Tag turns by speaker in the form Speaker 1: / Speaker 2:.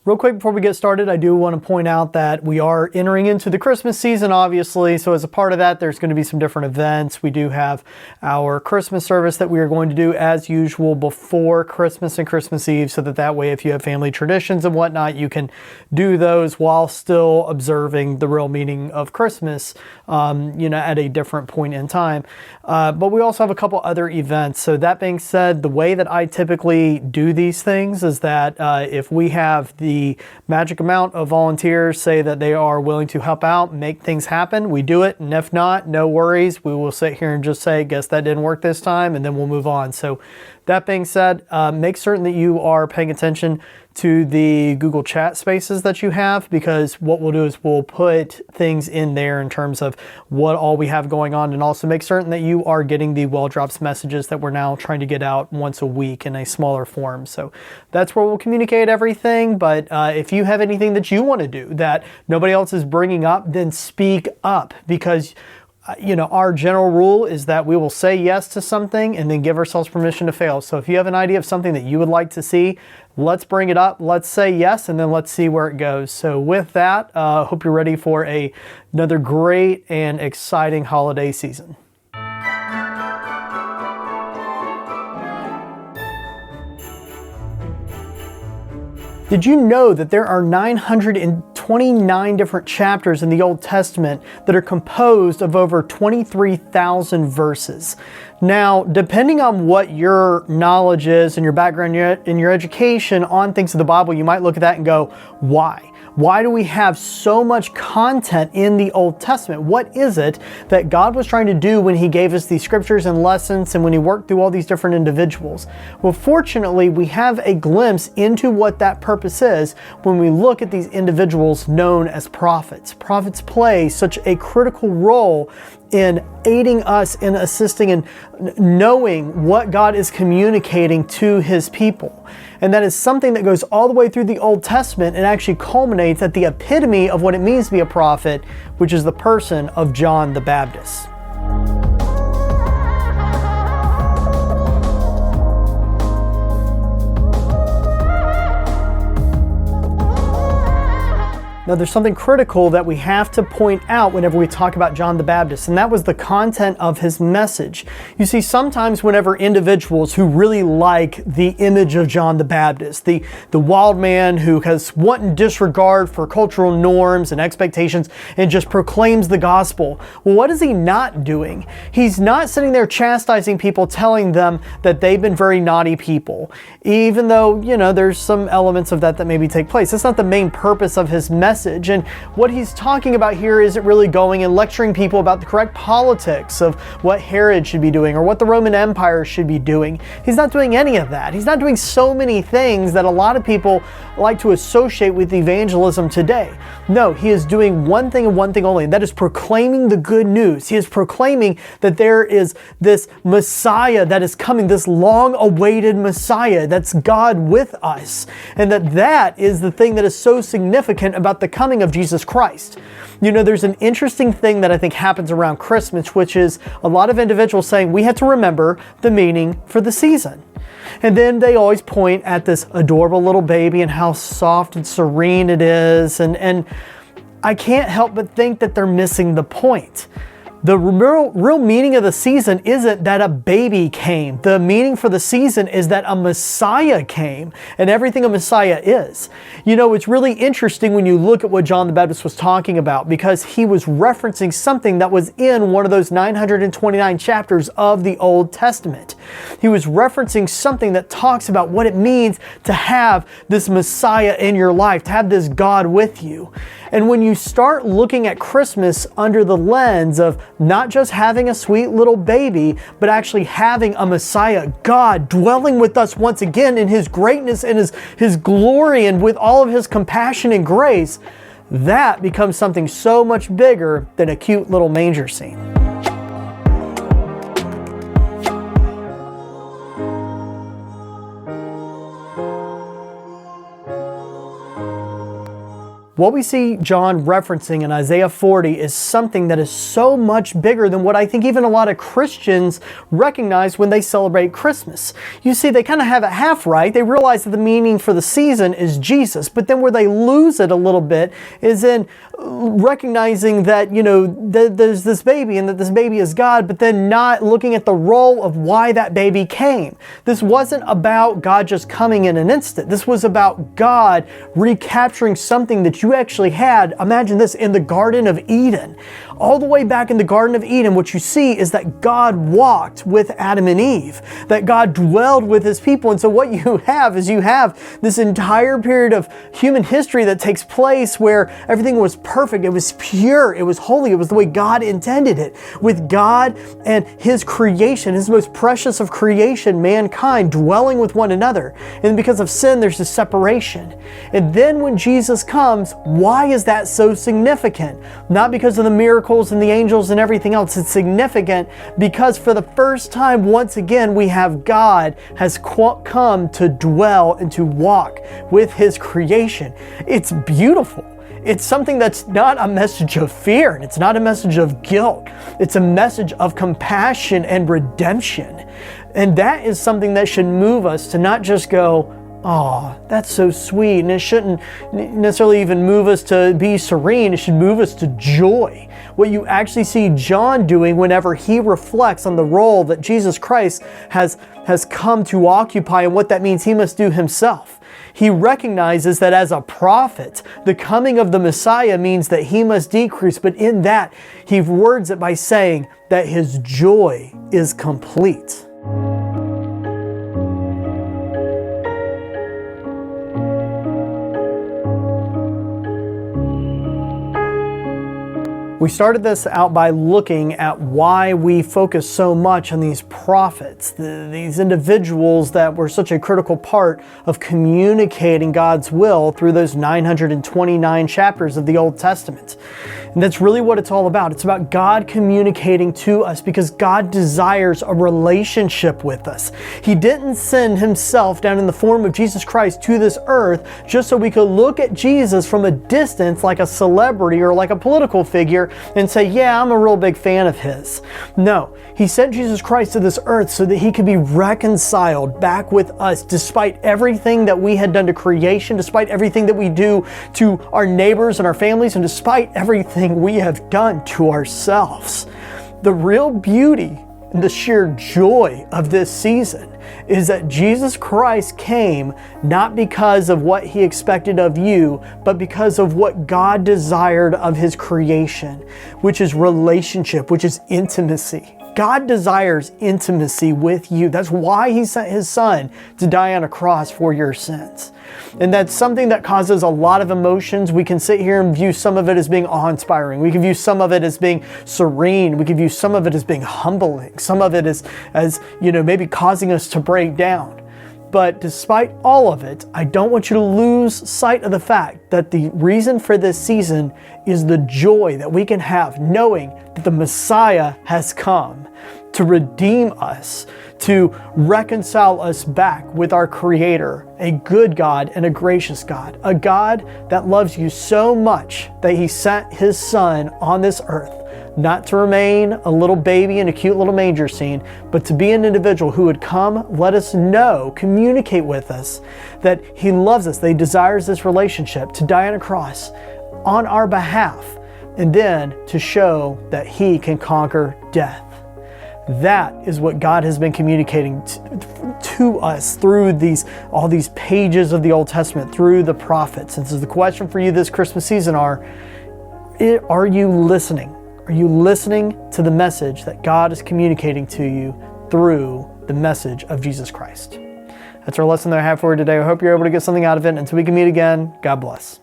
Speaker 1: Real quick before we get started, I do want to point out that we are entering into the Christmas season, obviously. So as a part of that, there's going to be some different events. We do have our Christmas service that we are going to do as usual before Christmas and Christmas Eve, so that way if you have family traditions and whatnot, you can do those while still observing the real meaning of Christmas, at a different point in time. But we also have a couple other events. So that being said, the way that I typically do these things is that if we have the magic amount of volunteers say that they are willing to help out, make things happen, we do it. And if not, no worries. We will sit here and just say, guess that didn't work this time, and then we'll move on. So that being said, make certain that you are paying attention to the Google chat spaces that you have, because what we'll do is we'll put things in there in terms of what all we have going on, and also make certain that you are getting the well drops messages that we're now trying to get out once a week in a smaller form. So that's where we'll communicate everything. But if you have anything that you want to do that nobody else is bringing up, then speak up, because our general rule is that we will say yes to something and then give ourselves permission to fail. So if you have an idea of something that you would like to see, let's bring it up, let's say yes, and then let's see where it goes. So with that, hope you're ready for another great and exciting holiday season. Did you know that there are 929 different chapters in the Old Testament that are composed of over 23,000 verses? Now, depending on what your knowledge is and your background and your education on things of the Bible, you might look at that and go, why? Why do we have so much content in the Old Testament? What is it that God was trying to do when He gave us these scriptures and lessons and when He worked through all these different individuals? Well, fortunately, we have a glimpse into what that purpose is when we look at these individuals known as prophets. Prophets play such a critical role in aiding us, in assisting, and knowing what God is communicating to His people. And that is something that goes all the way through the Old Testament and actually culminates at the epitome of what it means to be a prophet, which is the person of John the Baptist. Now, there's something critical that we have to point out whenever we talk about John the Baptist, and that was the content of his message. You see, sometimes whenever individuals who really like the image of John the Baptist, the wild man who has wanton disregard for cultural norms and expectations and just proclaims the gospel, well, what is he not doing? He's not sitting there chastising people, telling them that they've been very naughty people, even though, there's some elements of that maybe take place. That's not the main purpose of his message. And what he's talking about here isn't really going and lecturing people about the correct politics of what Herod should be doing or what the Roman Empire should be doing. He's not doing any of that. He's not doing so many things that a lot of people like to associate with evangelism today. No, he is doing one thing and one thing only, and that is proclaiming the good news. He is proclaiming that there is this Messiah that is coming, this long-awaited Messiah that's God with us, and that is the thing that is so significant about the coming of Jesus Christ. There's an interesting thing that I think happens around Christmas, which is a lot of individuals saying we have to remember the meaning for the season. And then they always point at this adorable little baby and how soft and serene it is. And I can't help but think that they're missing the point. The real meaning of the season isn't that a baby came. The meaning for the season is that a Messiah came, and everything a Messiah is. It's really interesting when you look at what John the Baptist was talking about, because he was referencing something that was in one of those 929 chapters of the Old Testament. He was referencing something that talks about what it means to have this Messiah in your life, to have this God with you. And when you start looking at Christmas under the lens of not just having a sweet little baby, but actually having a Messiah, God dwelling with us once again in His greatness and His glory and with all of His compassion and grace, that becomes something so much bigger than a cute little manger scene. What we see John referencing in Isaiah 40 is something that is so much bigger than what I think even a lot of Christians recognize when they celebrate Christmas. You see, they kind of have it half right. They realize that the meaning for the season is Jesus, but then where they lose it a little bit is in recognizing that, there's this baby and that this baby is God, but then not looking at the role of why that baby came. This wasn't about God just coming in an instant. This was about God recapturing something that you actually had. Imagine this, in the Garden of Eden. All the way back in the Garden of Eden, what you see is that God walked with Adam and Eve, that God dwelled with his people. And so what you have is you have this entire period of human history that takes place where everything was perfect, it was pure, it was holy, it was the way God intended it, with God and his creation, his most precious of creation, mankind, dwelling with one another. And because of sin, there's this separation. And then when Jesus comes, why is that so significant? Not because of the miracles and the angels and everything else. It's significant because for the first time, once again, we have God has come to dwell and to walk with his creation. It's beautiful. It's something that's not a message of fear, and it's not a message of guilt. It's a message of compassion and redemption. And that is something that should move us to not just go, oh, that's so sweet. And it shouldn't necessarily even move us to be serene. It should move us to joy. What you actually see John doing whenever he reflects on the role that Jesus Christ has come to occupy and what that means he must do himself. He recognizes that as a prophet, the coming of the Messiah means that he must decrease, but in that, he words it by saying that his joy is complete. We started this out by looking at why we focus so much on these prophets, these individuals that were such a critical part of communicating God's will through those 929 chapters of the Old Testament. And that's really what it's all about. It's about God communicating to us because God desires a relationship with us. He didn't send himself down in the form of Jesus Christ to this earth just so we could look at Jesus from a distance like a celebrity or like a political figure and say, yeah, I'm a real big fan of his. No, he sent Jesus Christ to this earth so that he could be reconciled back with us despite everything that we had done to creation, despite everything that we do to our neighbors and our families, and despite everything we have done to ourselves. The real beauty and the sheer joy of this season is that Jesus Christ came not because of what he expected of you, but because of what God desired of his creation, which is relationship, which is intimacy. God desires intimacy with you. That's why he sent his son to die on a cross for your sins. And that's something that causes a lot of emotions. We can sit here and view some of it as being awe-inspiring. We can view some of it as being serene. We can view some of it as being humbling. Some of it as maybe causing us to break down. But despite all of it, I don't want you to lose sight of the fact that the reason for this season is the joy that we can have knowing that the Messiah has come to redeem us, to reconcile us back with our Creator, a good God and a gracious God, a God that loves you so much that he sent his son on this earth, not to remain a little baby in a cute little manger scene, but to be an individual who would come, let us know, communicate with us that he loves us, that he desires this relationship, to die on a cross on our behalf, and then to show that he can conquer death. That is what God has been communicating to us through all these pages of the Old Testament, through the prophets. And so the question for you this Christmas season are you listening? Are you listening to the message that God is communicating to you through the message of Jesus Christ? That's our lesson that I have for you today. I hope you're able to get something out of it. Until we can meet again, God bless.